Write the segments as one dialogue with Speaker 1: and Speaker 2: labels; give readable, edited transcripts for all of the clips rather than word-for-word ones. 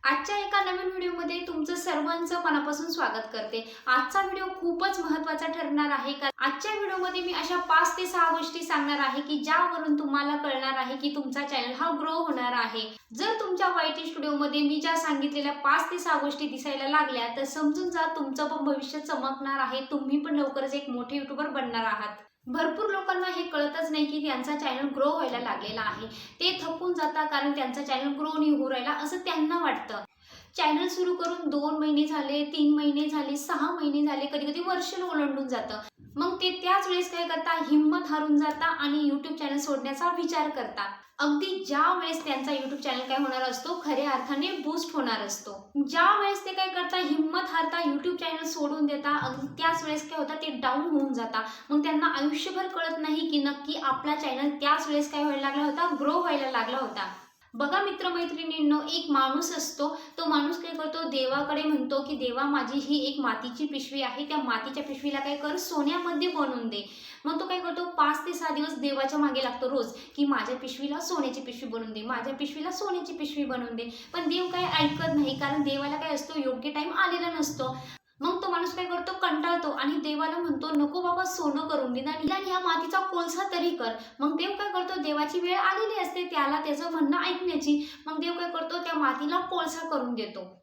Speaker 1: आजच्या एका नवीन व्हिडिओमध्ये तुमचं सर्वांचं मनापासून स्वागत करते। आजचा व्हिडिओ खूपच महत्त्वाचा ठरणार आहे कारण आजच्या व्हिडिओमध्ये मी अशा 5 ते 6 गोष्टी सांगणार आहे की ज्यावरून तुम्हाला कळणार आहे की तुमचा चॅनल हा ग्रो होणार आहे। जर तुमच्या वायटी स्टुडिओमध्ये मी ज्या सांगितलेल्या 5 ते 6 गोष्टी दिसायला लागल्या तर समजून जा तुमचं पण भविष्य चमकणार आहे, तुम्ही पण लवकरच एक मोठे यूट्यूबर बनणार आहात। भरपूर लोकांना हे कळतच नाही की त्यांचा चॅनल ग्रो व्हायला लागलेला आहे, ते थकून जातात कारण त्यांचा चॅनल ग्रो नाही होऊ राहिला असं त्यांना वाटतं। चॅनल सुरू करून 2 महिने झाले, 3 महिने झाले, 6 महिने झाले, कधी कधी वर्ष ओलांडून जातं। मग ते त्याच वेळेस काय करता, हिम्मत हारून जाता आणि यूट्यूब चॅनल सोडण्याचा विचार करता। अगदी ज्या वेळेस त्यांचा यूट्यूब चॅनल काय होणार असतो, खऱ्या अर्थाने बूस्ट होणार असतो, ज्या वेळेस ते काय करता, हिम्मत हारता, यूट्यूब चॅनल सोडून देता, अगदी त्याच वेळेस काय होता, ते डाऊन होऊन जाता। मग त्यांना आयुष्यभर कळत नाही की नक्की आपला चॅनल त्याच वेळेस काय व्हायला लागला होता, ग्रो व्हायला लागला होता। बघा मित्रमैत्रिणींनो, एक माणूस असतो, तो माणूस काय करतो, देवाकडे म्हणतो की देवा माझी ही एक मातीची पिशवी आहे, त्या मातीच्या पिशवीला काय कर, सोन्यामध्ये बनवून दे। मग तो काय करतो, 5 ते 6 दिवस देवाच्या मागे लागतो रोज की माझ्या पिशवीला सोन्याची पिशवी बनवून दे, माझ्या पिशवीला सोन्याची पिशवी बनवून दे। पण देव काय ऐकत नाही, कारण देवाला काय असतो, योग्य टाइम आलेला नसतो। मग तो माणूस काय करतो, कंटाळतो आणि देवाला म्हणतो नको बाबा, सोनं करून दे, निदान ह्या मातीचा कोळसा तरी कर। मग देव काय करतो, देवाची वेळ आलेली असते त्याला त्याचं म्हणणं ऐकण्याची, मग देव काय करतो, त्या मातीला कोळसा करून देतो।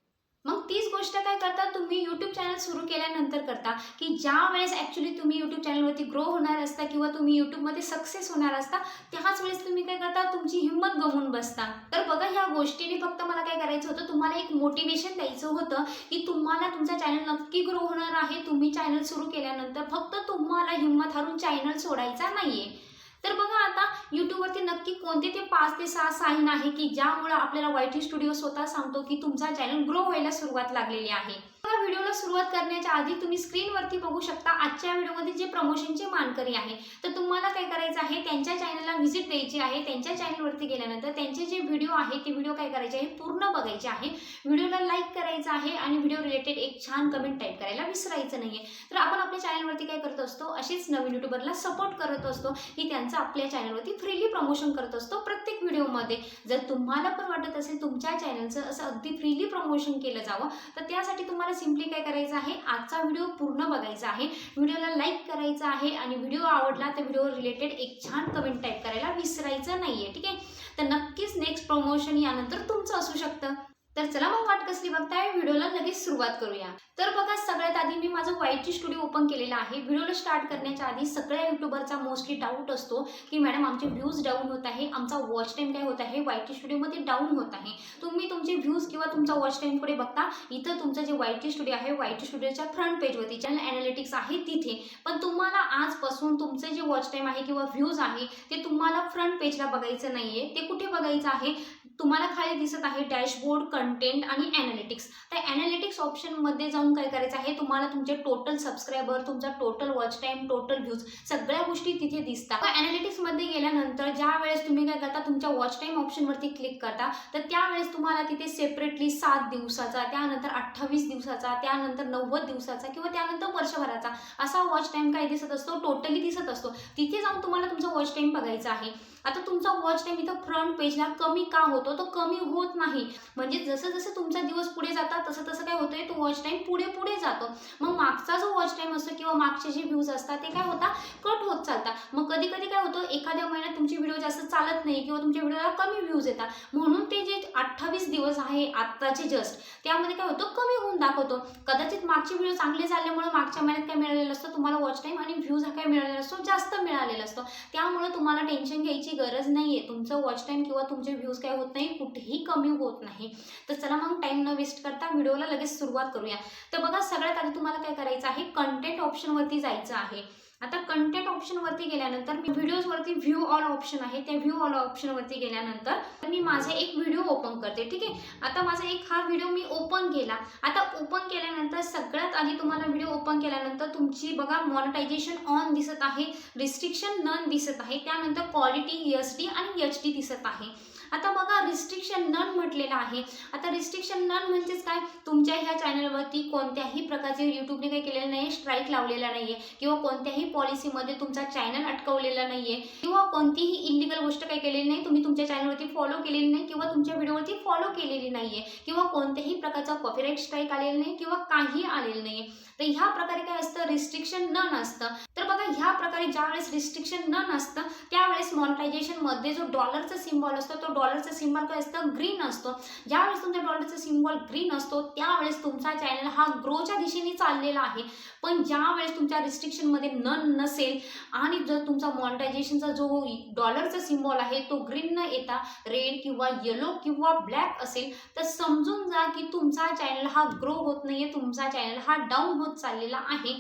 Speaker 1: मग तीच गोष्ट काय करता, तुम्ही यूट्यूब चॅनल सुरू केल्यानंतर करता की ज्या वेळेस ॲक्च्युली तुम्ही यूट्यूब चॅनलवरती ग्रो होणार असता किंवा तुम्ही यूट्यूबमध्ये सक्सेस होणार असता, त्याच वेळेस तुम्ही काय करता, तुमची हिंमत गमावून बसता। तर बघा, ह्या गोष्टीने फक्त मला काय करायचं होतं, तुम्हाला एक मोटिवेशन द्यायचं होतं की तुम्हाला तुमचा चॅनल नक्की ग्रो होणार आहे। तुम्ही चॅनल सुरू केल्यानंतर फक्त तुम्हाला हिंमत हारून चॅनल सोडायचा नाहीये। तर बघा, आता यूट्यूबवरती नक्की कोणते ते 5 ते 6 साईन आहे की ज्यामुळे आपल्याला वायटी स्टुडिओ स्वतः सांगतो की तुमचा चॅनल ग्रो व्हायला सुरुवात लागलेली आहे। व्हिडिओला सुरुवात करण्याच्या आधी तुम्ही स्क्रीनवरती बघू शकता आजच्या व्हिडिओमध्ये जे प्रमोशनचे मानकरी आहे, तर तुम्हाला काय करायचं आहे, त्यांच्या चॅनलला व्हिजिट द्यायची आहे। त्यांच्या चॅनलवरती गेल्यानंतर त्यांचे जे व्हिडिओ आहे ते व्हिडिओ काय करायचे आहे, पूर्ण बघायचे आहे, व्हिडिओला लाईक करायचं आहे आणि व्हिडिओ रिलेटेड एक छान कमेंट टाईप करायला विसरायचं नाहीये। तर आपण आपल्या चॅनलवरती काय करत असतो, अशीच नवीन यूट्यूबरला सपोर्ट करत असतो की त्यांचं आपल्या चॅनलवरती फ्रीली प्रमोशन करत असतो प्रत्येक व्हिडिओमध्ये। जर तुम्हाला पण वाटत असेल तुमच्या चॅनलचं असं अगदी फ्रीली प्रमोशन केलं जावं, तर त्यासाठी तुम्हाला सिंपली काय करायचं आहे, आजचा व्हिडिओ पूर्ण बघायचा आहे, व्हिडिओला लाईक करायचं आहे आणि व्हिडिओ आवडला तर व्हिडिओ रिलेटेड एक छान कमेंट टाईप करायला विसरायचं नाहीये, ठीक आहे। तर नक्कीच नेक्स्ट प्रमोशन यानंतर तुमचं असू शकतं। तर चला मग वाट कसली बघताय, व्हिडिओला लगेच सुरुवात करूया। तर बघा, सगळ्यात आधी मी माझं वायटी स्टुडिओ ओपन केलेलं आहे। व्हिडिओला स्टार्ट करण्याच्या आधी सगळ्या यूट्यूबरचा मोस्टली डाऊट असतो की मॅडम आमचे व्ह्यूज डाऊन होत आहे, आमचा वॉच टाइम काय होत आहे, वायटी स्टुडिओमध्ये डाऊन होत आहे। तुम्ही तुमचे व्ह्यूज किंवा तुमचा वॉच टाइम पुढे बघता, इथं तुमचं जे वायटी स्टुडिओ आहे, वायटी स्टुडिओच्या फ्रंट पेजवरती चॅनल ॲनालिटिक्स आहे तिथे। पण तुम्हाला आजपासून तुमचे जे वॉच टाइम आहे किंवा व्ह्यूज आहे ते तुम्हाला फ्रंट पेजला बघायचं नाहीये, ते कुठे बघायचं आहे, तुम्हाला खाली दिसत आहे डॅशबोर्ड, कंटेंट आणि ॲनालिटिक्स। त्या ॲनालिटिक्स ऑप्शनमध्ये जाऊन काय करायचं आहे, तुम्हाला तुमचे टोटल सबस्क्रायबर, तुमचा total watch time, total views सगळ्या गोष्टी तिथे दिसतात। ॲनालिटिक्समध्ये गेल्यानंतर ज्या वेळेस तुम्ही काय करता, तुमच्या वॉच टाइम ऑप्शनवरती क्लिक करता, तर त्यावेळेस तुम्हाला तिथे सेपरेटली 7 दिवसाचा, त्यानंतर 28 दिवसाचा, त्यानंतर 90 दिवसाचा किंवा त्यानंतर वर्षभराचा असा वॉच टाइम काय दिसत असतो, टोटली दिसत असतो। तिथे जाऊन तुम्हाला तुमचा वॉच टाइम बघायचा आहे। आता तुमचा वॉच टाइम इथं फ्रंट पेजला कमी का होतो, तो कमी होत नाही, म्हणजे जसं जसं तुमचा दिवस पुढे जातात तसं तसं काय होतंय, तो वॉच टाइम पुढे पुढे जातो। मग मागचा जो वॉच टाइम असतो किंवा मागचे जे व्ह्यूज असतात ते काय होतात, कट होत चालतात। मग कधी कधी काय होतं, एखाद्या महिन्यात तुमची व्हिडिओ जास्त चालत नाही किंवा तुमच्या व्हिडिओला कमी व्ह्यूज येतात, म्हणून ते जे 28 दिवस आहे आत्ताचे जस्ट, त्यामध्ये काय होतं, कमी होऊन दाखवतो। कदाचित मागचे व्हिडिओ चांगले चालल्यामुळे मागच्या महिन्यात काय मिळालेलं असतं, तुम्हाला वॉच टाइम आणि व्ह्यूज हा काय मिळालेला असतो, जास्त मिळालेला असतो। त्यामुळे तुम्हाला टेन्शन घ्यायची गरज नाहीये, तुमचं वॉच टाइम किंवा तुमचे व्ह्यूज काय होत नाही, कुठेही कमी होत नाही। तर चला मग टाइम न वेस्ट करता व्हिडिओला लगेच सुरुवात करूया। तर बघा, सगळ्यात आधी तुम्हाला काय करायचं आहे, कंटेंट ऑप्शनवरती जायचं आहे। आता कंटेंट ऑप्शनवरती गेल्यानंतर मी व्हिडिओजवरती व्ह्यू ऑल ऑप्शन आहे, त्या व्ह्यू ऑल ऑप्शनवरती गेल्यानंतर मी माझे एक व्हिडिओ ओपन करते, ठीक आहे। आता माझा एक हा व्हिडिओ मी ओपन केला। आता ओपन केल्यानंतर सगळ्यात आधी तुम्हाला व्हिडिओ ओपन केल्यानंतर तुमची बघा मॉनिटायझेशन ऑन दिसत आहे, रिस्ट्रिक्शन नन दिसत आहे, त्यानंतर क्वालिटी SD आणि HD दिसत आहे। आता बघा रिस्ट्रिक्शन नन म्हटलेलं आहे. आता रिस्ट्रिक्शन नन म्हणजेच काय, तुमच्या ह्या चॅनलवरती कोणत्याही प्रकारचे यूट्यूबने काही केलेलं नाही, स्ट्राईक लावलेला नाहीये किंवा कोणत्याही पॉलिसीमध्ये तुमचा चॅनल अटकवलेला नाहीये किंवा कोणतीही इलिगल गोष्ट काही केलेली नाही, तुम्ही तुमच्या चॅनलवरती फॉलो केलेली नाही किंवा तुमच्या व्हिडिओवरती फॉलो केलेली नाहीये किंवा कोणत्याही प्रकारचा कॉपीराईट स्ट्राईक आलेला नाही किंवा काही आलेलं नाहीये. तर ह्या प्रकारे काय असतं, रिस्ट्रिक्शन नन असतं. तर बघा ह्या प्रकारे ज्यावेळेस रिस्ट्रिक्शन नन असतं त्यावेळेस मॉनिटायझेशन मध्ये जो डॉलरचा सिम्बॉल असतो तो डॉलरचा सिम्बॉल काय असतं, ग्रीन असतो. ज्यावेळेस तुमचा डॉलरचा सिम्बॉल ग्रीन असतो त्यावेळेस तुमचा चॅनल हा ग्रोच्या दिशेने चाललेला आहे. पण ज्यावेळेस तुमच्या रिस्ट्रिक्शन मध्ये नन नसेल आणि जर तुमचा मॉनिटायझेशनचा जो डॉलरचा सिम्बॉल आहे तो ग्रीन न येता रेड किंवा येलो किंवा ब्लॅक असेल तर समजून जा की तुमचा चॅनल हा ग्रो होत नाहीये, तुमचा चॅनल हा डाऊन होत चाललेला आहे.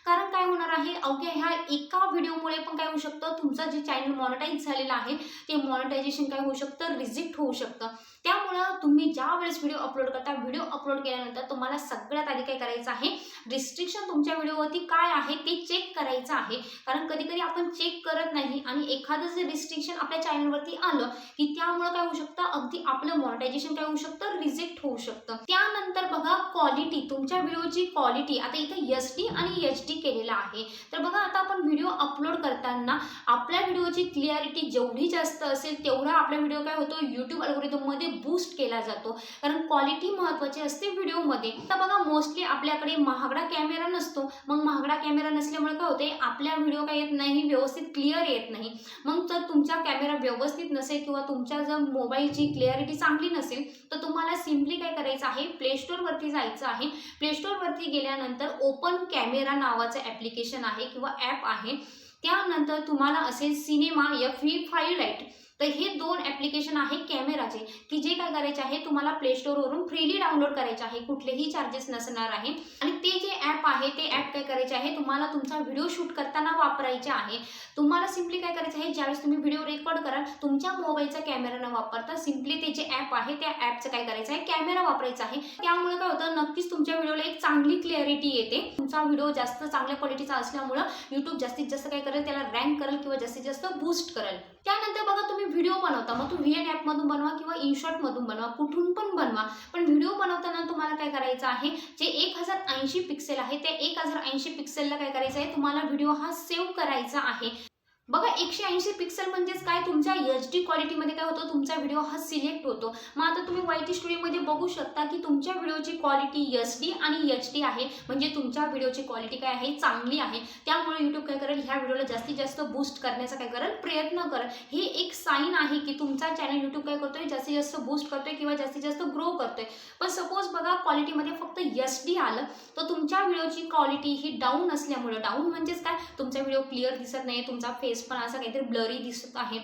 Speaker 1: कारण काय होणार आहे, अवघ्या ह्या एका व्हिडिओमुळे पण काय होऊ शकतं, तुमचं जे चॅनल मॉनिटाईज झालेलं आहे ते मॉनिटायझेशन काय होऊ शकतं, रिजेक्ट होऊ शकतं. त्यामुळं तुम्ही ज्या वेळेस व्हिडिओ अपलोड करता, व्हिडिओ अपलोड केल्यानंतर तुम्हाला सगळ्यात आधी काय करायचं आहे, रिस्ट्रिक्शन तुमच्या व्हिडिओवरती काय आहे ते चेक करायचं आहे. कारण कधी कधी आपण चेक करत नाही आणि एखादं जे रिस्ट्रिक्शन आपल्या चॅनलवरती आलं की त्यामुळे काय होऊ शकतं, अगदी आपलं मॉनिटायझेशन काय होऊ शकतं, रिजेक्ट होऊ शकतं. त्यानंतर बघा क्वालिटी, तुमच्या व्हिडिओची क्वालिटी. आता इथे SD आणि HD केलेला आहे. तर बघा आता आपण व्हिडिओ अपलोड करताना आपल्या व्हिडिओची क्लिअरिटी जेवढी जास्त असेल तेवढा आपला व्हिडिओ काय होतो, YouTube अल्गोरिदम मध्ये बूस्ट केला जातो. कारण क्वालिटी महत्त्वाची असते व्हिडिओमध्ये. आता बघा मोस्टली आपल्याकडे महागडा कॅमेरा नसतो. मग महागडा कॅमेरा नसल्यामुळे काय होते, आपल्या व्हिडिओ काय येत नाही, व्यवस्थित क्लिअर येत नाही. मग जर तुमचा कॅमेरा व्यवस्थित नसेल किंवा तुमच्या जर मोबाईलची क्लिअरिटी चांगली नसेल तर तुम्हाला सिम्पली काय करायचं आहे, प्ले स्टोर वरती जायचं आहे. प्ले स्टोर वरती गेल्यानंतर ओपन कॅमेरा नावाचं ॲप्लिकेशन आहे किंवा ॲप आहे. त्यानंतर तुम्हाला असेल सिनेमा FE5 लाईट. तर हे दोन ॲप्लिकेशन आहे कॅमेराचे की जे काय करायचे आहे, तुम्हाला प्ले स्टोरवरून फ्रीली डाउनलोड करायचे आहे, कुठलेही चार्जेस नसणार आहे. आणि ते जे ॲप आहे ते ॲप काय करायचे आहे, तुम्हाला तुमचा व्हिडिओ शूट करताना वापरायचे आहे. तुम्हाला सिम्पली काय करायचं आहे, ज्यावेळेस तुम्ही व्हिडिओ रेकॉर्ड कराल तुमच्या मोबाईलचा कॅमेरा न वापरता सिम्पली ते जे ॲप आहे त्या ॲपचं काय करायचं आहे, कॅमेरा वापरायचा आहे. त्यामुळे काय होतं, नक्कीच तुमच्या व्हिडिओला एक चांगली क्लिअरिटी येते. तुमचा व्हिडिओ जास्त चांगल्या क्वालिटीचा असल्यामुळे YouTube जास्तीत जास्त काय करेल, त्याला रँक करेल किंवा जास्तीत जास्त बूस्ट करेल. त्यानंतर बघा तुम्ही व्हिडिओ बनवता, मग तुम्ही VN ॲपमधून बनवा किंवा InShot मधून बनवा, कुठून पण बनवा. पण व्हिडिओ बनवताना तुम्हाला काय करायचं आहे, जे 1080 पिक्सेल आहे त्या 1080 पिक्सेलला काय करायचं आहे, तुम्हाला व्हिडिओ हा सेव्ह करायचा आहे. बघा 180 पिक्सल म्हणजेच काय, तुमच्या HD क्वालिटीमध्ये काय होतं, तुमचा व्हिडिओ हा सिलेक्ट होतो. मग आता तुम्ही YT स्टुडिओमध्ये बघू शकता की तुमच्या व्हिडिओची क्वालिटी SD आणि HD आहे. म्हणजे तुमच्या व्हिडिओची क्वालिटी काय आहे, चांगली आहे. त्यामुळे YouTube काय करेल, ह्या व्हिडिओला जास्तीत जास्त बूस्ट करण्याचा काय करेल, प्रयत्न करेल. हे एक साईन आहे की तुमचा चॅनल YouTube काय करतोय, जास्तीत जास्त बूस्ट करतोय किंवा जास्तीत जास्त ग्रो करतोय. पण सपोज बघा क्वालिटीमध्ये फक्त SD आलं तर तुमच्या व्हिडिओची क्वालिटी ही डाऊन असल्यामुळे, डाऊन म्हणजेच काय, तुमचा व्हिडिओ क्लिअर दिसत नाही, तुमचा फेस पण असं काहीतरी ब्लरी दिसत आहे.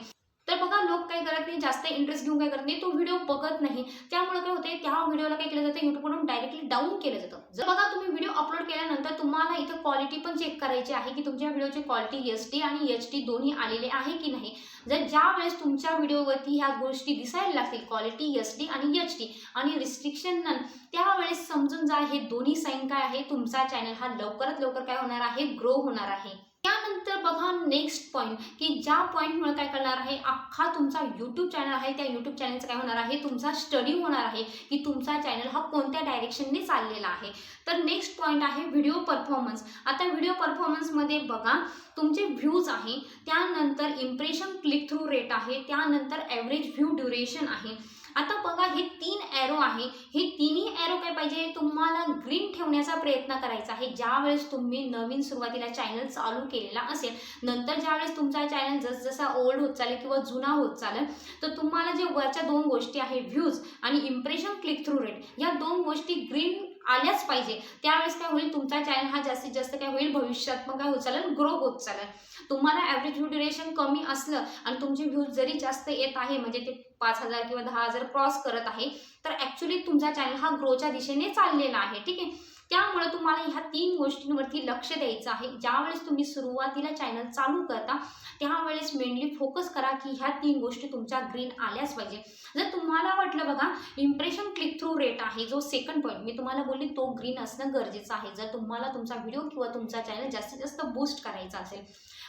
Speaker 1: तर बघा लोक काय करत नाही, जास्त इंटरेस्ट घेऊन काय करत नाही, तो व्हिडिओ बघत नाही. त्यामुळे काय होते, त्या व्हिडिओला काय केलं जातं, YouTubeवरून डायरेक्टली डाऊन केलं जातं. जर बघा तुम्ही व्हिडिओ अपलोड केल्यानंतर तुम्हाला इथं क्वालिटी पण चेक करायची आहे की तुमच्या व्हिडिओची क्वालिटी SD आणि HD दोन्ही आलेले आहे की नाही. जर ज्या वेळेस तुमच्या व्हिडिओवरती ह्या गोष्टी दिसायला लागतील, क्वालिटी SD आणि HD आणि रिस्ट्रिक्शन नन, त्यावेळेस समजून जा हे दोन्ही साईन काय आहे, तुमचा चॅनल हा लवकरात लवकर काय होणार आहे, ग्रो होणार आहे. त्यानंतर बघा नेक्स्ट पॉईंट की ज्या पॉईंटमुळे काय करणार आहे, अख्खा तुमचा YouTube चॅनल आहे त्या YouTube चॅनलचं काय होणार आहे, तुमचा स्टडी होणार आहे की तुमचा चॅनल हा कोणत्या डायरेक्शनने चाललेला आहे. तर नेक्स्ट पॉईंट आहे व्हिडिओ परफॉर्मन्स. आता व्हिडिओ परफॉर्मन्समध्ये बघा तुमचे व्ह्यूज आहे, त्यानंतर इम्प्रेशन क्लिक थ्रू रेट आहे, त्यानंतर ॲव्हरेज व्ह्यू ड्युरेशन आहे. आता बघा हे 3 ॲरो आहे, हे तिन्ही ॲरो काय पाहिजे, तुम्हाला ग्रीन ठेवण्याचा प्रयत्न करायचा आहे. ज्यावेळेस तुम्ही नवीन सुरुवातीला चॅनल चालू केलेला असेल, नंतर ज्यावेळेस तुमचा चॅनल जसजसा ओल्ड होत चालेल किंवा जुना होत चालेल तर तुम्हाला जे वरच्या दोन गोष्टी आहे, व्ह्यूज आणि इम्प्रेशन क्लिक थ्रू रेट, या दोन गोष्टी ग्रीन आल्याच पाहिजे. त्यावेळेस काय होईल, तुमचा चॅनल हा जास्तीत जास्त काय होईल, भविष्यात मग काय होत चालेल, ग्रो होत चालेल. तुम्हाला ॲव्हरेज व्ह्यू ड्युरेशन कमी असलं आणि तुमचे व्ह्यूज जरी जास्त येत आहे, म्हणजे ते 5000 किंवा 10,000 क्रॉस करत आहे, तर ॲक्च्युली तुमचा चॅनल हा ग्रोच्या दिशेने चाललेला आहे. ठीक आहे. त्यामुळे तुम्हाला ह्या 3 गोष्टींवरती लक्ष द्यायचं आहे. ज्यावेळेस तुम्ही सुरुवातीला चॅनल चालू करता त्यावेळेस मेनली फोकस करा की ह्या 3 गोष्टी तुमच्या ग्रीन आल्याच पाहिजे. जर तुम्हाला वाटलं बघा इम्प्रेशन क्लिक थ्रू रेट आहे, जो सेकंड पॉईंट मी तुम्हाला बोलली, तो ग्रीन असणं गरजेचं आहे जर तुम्हाला तुमचा व्हिडिओ किंवा तुमचा चॅनल जास्तीत जास्त बूस्ट करायचा असेल.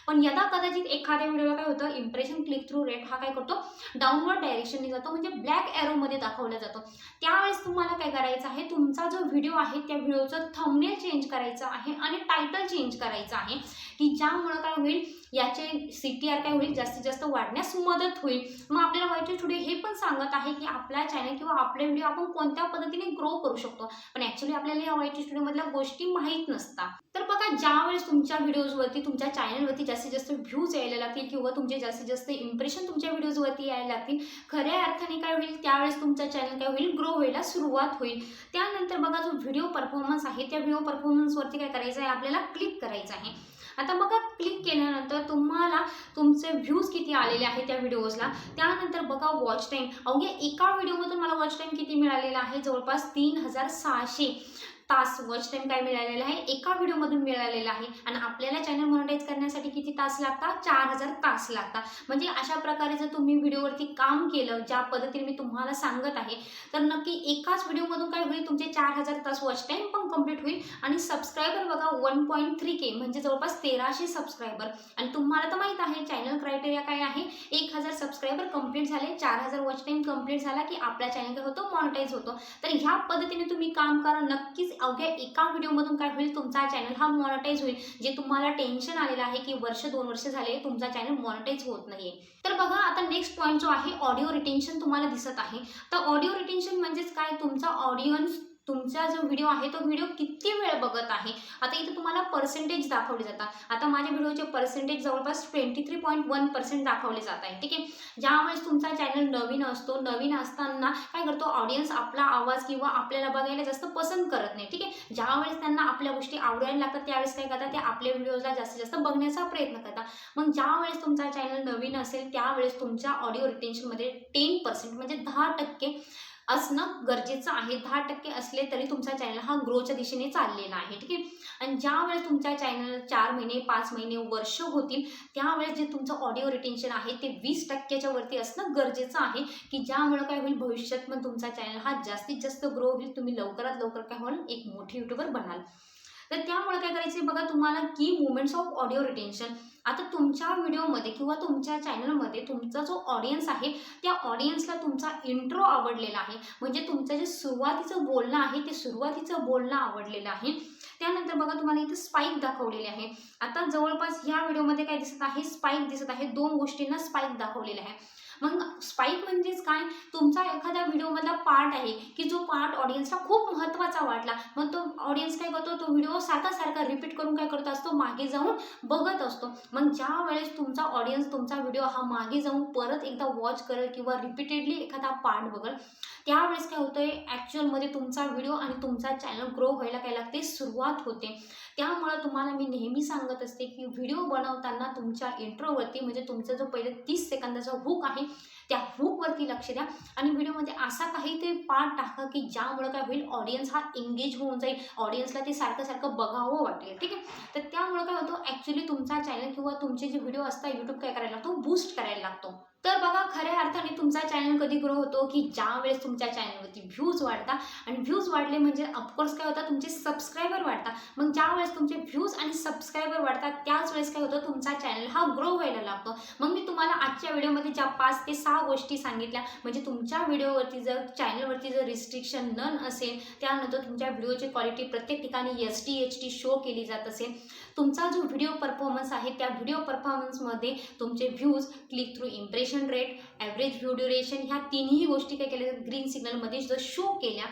Speaker 1: पण यदा कदाचित एखाद्या व्हिडिओला काय होतं, इम्प्रेशन क्लिक थ्रू रेट हा काय करतो, डाऊनवर्ड डायरेक्शनने जातो, म्हणजे ब्लॅक एरोमध्ये दाखवला जातो. त्यावेळेस तुम्हाला काय करायचं आहे, तुमचा जो व्हिडिओ आहे त्या व्हिडिओचं थंबनेल चेंज करायचं आहे आणि टायटल चेंज करायचं आहे, की ज्यामुळं काय होईल, याचे CTR काय होईल, जास्तीत जास्त वाढण्यास मदत होईल. मग आपल्याला YT स्टुडिओ हे पण सांगत आहे की आपला चॅनल किंवा आपले व्हिडिओ आपण कोणत्या पद्धतीने ग्रो करू शकतो. पण ॲक्च्युली आपल्याला या YT स्टुडिओमधल्या गोष्टी माहीत नसतात. तर बघा, ज्यावेळेस तुमच्या व्हिडिओजवरती, तुमच्या चॅनलवरती जास्तीत जास्त व्ह्यूज यायला लागतील किंवा तुमचे जास्तीत जास्त इम्प्रेशन तुमच्या व्हिडिओजवरती यायला लागतील, खऱ्या अर्थाने काय होईल, त्यावेळेस तुमचा चॅनल काय होईल, ग्रो व्हायला सुरुवात होईल. त्यानंतर बघा, जो व्हिडिओ परफॉर्मन्स आहे त्या व्हिडिओ परफॉर्मन्सवरती काय करायचं आहे, आपल्याला क्लिक करायचं आहे. आता बघा, क्लिक केल्यानंतर तुम्हाला तुमचे व्ह्यूज किती आलेले आहेत त्या व्हिडिओजला. त्यानंतर बघा, वॉच टाईम, अवघ्या एका व्हिडिओमधून मला वॉच टाईम किती मिळालेला आहे, जवळपास 3600 तास वॉच टाईम काय मिळालेला आहे, एका व्हिडिओमधून मिळालेला आहे. आणि आपल्याला चॅनल मॉनिटाईज करण्यासाठी किती तास लागतात, 4000 तास लागतात. म्हणजे अशा प्रकारे जर तुम्ही व्हिडिओवरती काम केलं, ज्या पद्धतीने मी तुम्हाला सांगत आहे, तर नक्की एकाच व्हिडिओमधून काय होईल, तुमचे 4000 तास वॉच टाईम पण कंप्लीट होईल. आणि सबस्क्रायबर बघा, 1.3K म्हणजे जवळपास 1300 सबस्क्रायबर. आणि तुम्हाला तर माहीत आहे चॅनल क्रायटेरिया काय आहे, 1000 सबस्क्रायबर कंप्लीट झाले, 4000 वॉच टाईम कंप्लीट झाला की आपला चॅनल काय होतो, मॉनिटाईज होतो. तर ह्या पद्धतीने तुम्ही काम करा, नक्कीच अवघ्या एका व्हिडिओमधून काय होईल, तुमचा चॅनल हा मॉनिटाईज होईल. जे तुम्हाला टेन्शन आलेलं आहे की वर्ष 2 वर्ष झाले तुमचा चॅनल मॉनिटाईज होत नाहीये. तर बघा, आता नेक्स्ट पॉईंट जो आहे, ऑडिओ रिटेन्शन तुम्हाला दिसत आहे. तर ऑडिओ रिटेन्शन म्हणजेच काय, तुमचा ऑडियन्स तुमचा जो व्हिडिओ आहे तो व्हिडिओ किती वेळ बघत आहे. आता इथे तुम्हाला पर्सेंटेज दाखवले जातात. आता माझ्या व्हिडिओचे पर्सेंटेज जवळपास 23.1% दाखवले जात आहे. ठीक आहे. ज्यावेळेस तुमचा चॅनल नवीन असतो, नवीन असताना काय करतो, ऑडियन्स आपला आवाज किंवा आपल्याला बघायला जास्त पसंत करत नाही. ठीक आहे. ज्यावेळेस त्यांना आपल्या गोष्टी आवडायला लागतात त्यावेळेस काय करतात, ते आपल्या व्हिडिओला जास्तीत जास्त बघण्याचा प्रयत्न करतात. मग ज्यावेळेस तुमचा चॅनल नवीन असेल त्यावेळेस तुमच्या ऑडिओ रिटेन्शनमध्ये 10% म्हणजे 10% असणं गरजेचं आहे. 10% असले तरी तुमचा चॅनल हा ग्रोच्या दिशेने चाललेला आहे. ठीक आहे. आणि ज्यावेळेस तुमच्या चॅनल 4 महिने, 5 महिने, वर्ष होतील त्यावेळेस जे तुमचं ऑडिओ रिटेन्शन आहे ते 20%च्या वरती असणं गरजेचं आहे, की ज्यामुळे काय होईल, भविष्यात पण तुमचा चॅनल हा जास्तीत जास्त ग्रो होईल. तुम्ही लवकरात लवकर काय होईल, एक मोठी यूट्यूबर बनाल. तर त्यामुळे काय करायचं बघा, तुम्हाला की मुवमेंट्स ऑफ ऑडिओ रिटेन्शन. आता तुमच्या व्हिडिओमध्ये किंवा तुमच्या चॅनलमध्ये तुमचा जो ऑडियन्स आहे त्या ऑडियन्सला तुमचा इंट्रो आवडलेला आहे, म्हणजे तुमचं जे सुरुवातीचं बोलणं आहे ते सुरुवातीचं बोलणं आवडलेलं आहे. त्यानंतर बघा, तुम्हाला इथे स्पाइक दाखवलेले आहे. आता जवळपास ह्या व्हिडिओमध्ये काय दिसत आहे, स्पाइक दिसत आहे. 2 गोष्टींना स्पाइक दाखवलेले आहे. मग स्पाइक म्हणजेच काय, तुमचा एखाद्या व्हिडिओमधला पार्ट आहे की जो पार्ट ऑडियन्सला खूप महत्त्वाचा वाटला, मग तो ऑडियन्स काय करतो, तो व्हिडिओ सारखा रिपीट करून काय करत असतो, मागे जाऊन बघत असतो. मग ज्या वेळेस तुमचा ऑडियन्स तुमचा व्हिडिओ हा मागे जाऊन परत एकदा वॉच करेल किंवा रिपीटेडली एखादा पार्ट बघेल, त्यावेळेस काय होतंय, ॲक्च्युअलमध्ये तुमचा व्हिडिओ आणि तुमचा चॅनल ग्रो व्हायला काय लागते, सुरुवात होते. त्यामुळे तुम्हाला मी नेहमी सांगत असते की व्हिडिओ बनवताना तुमच्या इंट्रोवरती, म्हणजे तुमचा जो पहिले 30 सेकंदाचा हुक आहे त्या हुकवरती लक्ष द्या. आणि व्हिडिओमध्ये असा काहीतरी पार्ट टाका की ज्यामुळे काय होईल, ऑडियन्स हा एंगेज होऊन जाईल, ऑडियन्सला ते सारखं बघावं वाटेल. ठीक आहे. तर त्यामुळे काय होतं, ॲक्च्युली तुमचा चॅनल किंवा तुमचे जे व्हिडिओ असतात यूट्यूब काय करायला लागतो, बूस्ट करायला लागतो. तर बघा, खऱ्या अर्थाने तुमचा चॅनल कधी ग्रो होतो की ज्यावेळेस तुमच्या चॅनलवरती व्ह्यूज वाढतात. आणि व्ह्यूज वाढले म्हणजे ऑफकोर्स काय होतं, तुमचे सबस्क्रायबर वाढतात. मग ज्यावेळेस तुमचे व्ह्यूज आणि सबस्क्रायबर वाढतात त्याच वेळेस काय होतं, तुमचा चॅनल हा ग्रो व्हायला लागतो. मग मी तुम्हाला आजच्या व्हिडिओमध्ये ज्या 5 ते 6 गोष्टी सांगितल्या, म्हणजे तुमच्या व्हिडिओवरती जर चॅनलवरती जर रिस्ट्रिक्शन नन असेल, त्यानंतर तुमच्या व्हिडिओची क्वालिटी प्रत्येक ठिकाणी HD शो केली जात असेल, तुमचा जो व्हिडिओ परफॉर्मन्स आहे त्या व्हिडिओ परफॉर्मन्समध्ये तुमचे views, click through impression rate, average view duration, ह्या तिन्ही गोष्टी काय केल्या, ग्रीन सिग्नलमध्ये जर शो केल्या,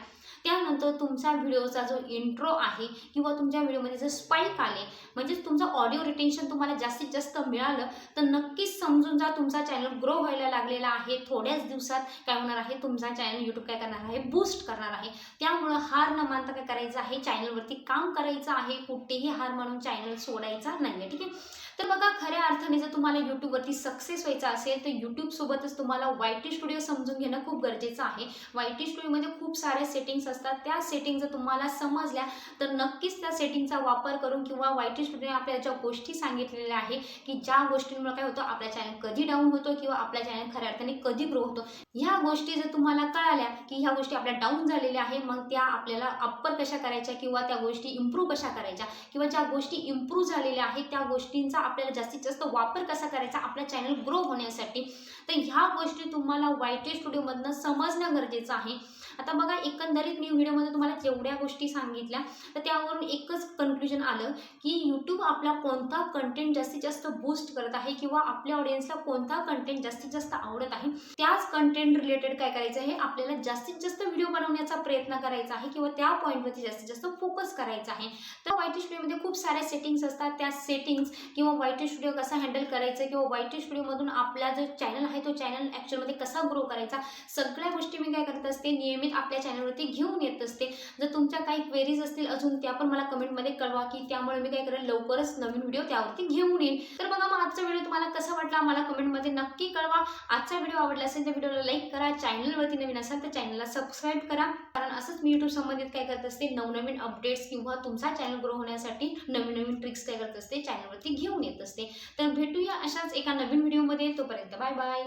Speaker 1: त्यानंतर तुमचा व्हिडिओचा जो इंट्रो आहे किंवा तुमच्या व्हिडिओमध्ये जर स्पाइक आले, म्हणजे तुमचं ऑडिओ रिटेन्शन तुम्हाला जास्तीत जास्त मिळालं, तर नक्कीच समजून जा तुमचा चॅनल ग्रो व्हायला लागलेला आहे. थोड्याच दिवसात काय होणार आहे, तुमचा चॅनल यूट्यूब काय करणार आहे, बूस्ट करणार आहे. त्यामुळं हार न मानता काय करायचं आहे, चॅनलवरती काम करायचं आहे. कुठेही हार मानून चॅनल सोडायचा नाही आहे. ठीक आहे. तर बघा, खऱ्या अर्थाने जर तुम्हाला यूट्यूबवरती सक्सेस व्हायचं असेल तर यूट्यूबसोबतच तुम्हाला YT स्टुडिओ समजून घेणं खूप गरजेचं आहे. YT स्टुडिओमध्ये खूप साऱ्या सेटिंग्स असतात. त्या सेटिंग जर तुम्हाला समजल्या तर नक्कीच त्या सेटिंगचा वापर करून किंवा YT स्टुडिओने आपल्या ज्या गोष्टी सांगितलेल्या आहे की ज्या गोष्टींमुळे काय होतं, आपल्या चॅनल कधी डाऊन होतो किंवा आपल्या चॅनल खऱ्या अर्थाने कधी ग्रो होतो, ह्या गोष्टी जर तुम्हाला कळाल्या की ह्या गोष्टी आपल्या डाऊन झालेल्या आहे, मग त्या आपल्याला अप्पर कशा करायच्या किंवा त्या गोष्टी इम्प्रूव्ह कशा करायच्या किंवा ज्या गोष्टी इम्प्रूव्ह झालेल्या आहेत त्या गोष्टींचा आपल्याला जास्तीत जास्त वापर कसा करायचा आपला चॅनल ग्रो होण्यासाठी. तर ह्या गोष्टी तुम्हाला YT स्टुडिओमधनं समजणं गरजेचं आहे. आता बघा, एकंदरीत मी व्हिडिओमध्ये तुम्हाला जेवढ्या गोष्टी सांगितल्या तर त्यावरून एकच कन्क्लुजन आलं की यूट्यूब आपला कोणता कंटेंट जास्तीत जास्त बूस्ट करत आहे किंवा आपल्या ऑडियन्सला कोणता कंटेंट जास्तीत जास्त आवडत आहे त्याच कंटेंट रिलेटेड काय करायचं आहे, आपल्याला जास्तीत जास्त व्हिडिओ बनवण्याचा प्रयत्न करायचा आहे किंवा त्या पॉईंटवरती जास्तीत जास्त फोकस करायचा आहे. तर YT स्टुडिओमध्ये खूप साऱ्या सेटिंग्स असतात. त्या सेटिंग्स किंवा YT स्टुडिओ कसा हँडल करायचं किंवा YT स्टुडिओमधून आपला जो चॅनल आहे तो चॅनल ॲक्च्युअलमध्ये कसा ग्रो करायचा, सगळ्या गोष्टी मी काय करत असते, नियमित आपल्या चॅनलवरती घेऊन येत असते. जर तुमच्या काही क्वेरीज असतील अजून त्या पण मला कमेंटमध्ये कळवा की त्यामुळे मी काय करेल लवकरच नवीन व्हिडिओ त्यावरती घेऊन येईन. तर बघा, मग आजचा व्हिडिओ तुम्हाला कसा वाटला मला कमेंटमध्ये नक्की कळवा. आजचा व्हिडिओ आवडला असेल तर व्हिडिओला लाईक करा. चॅनलवरती नवीन असाल तर चॅनलला सबस्क्राईब करा, कारण असंच मी यूट्यूब संबंधित काय करत असते, नवनवीन अपडेट्स किंवा तुमचा चॅनल ग्रो होण्यासाठी नवीन नवीन ट्रिक्स काय करत असते चॅनलवरती घेऊन येत असते. तर भेटूया अशाच एका नवीन व्हिडिओमध्ये. तोपर्यंत बाय बाय.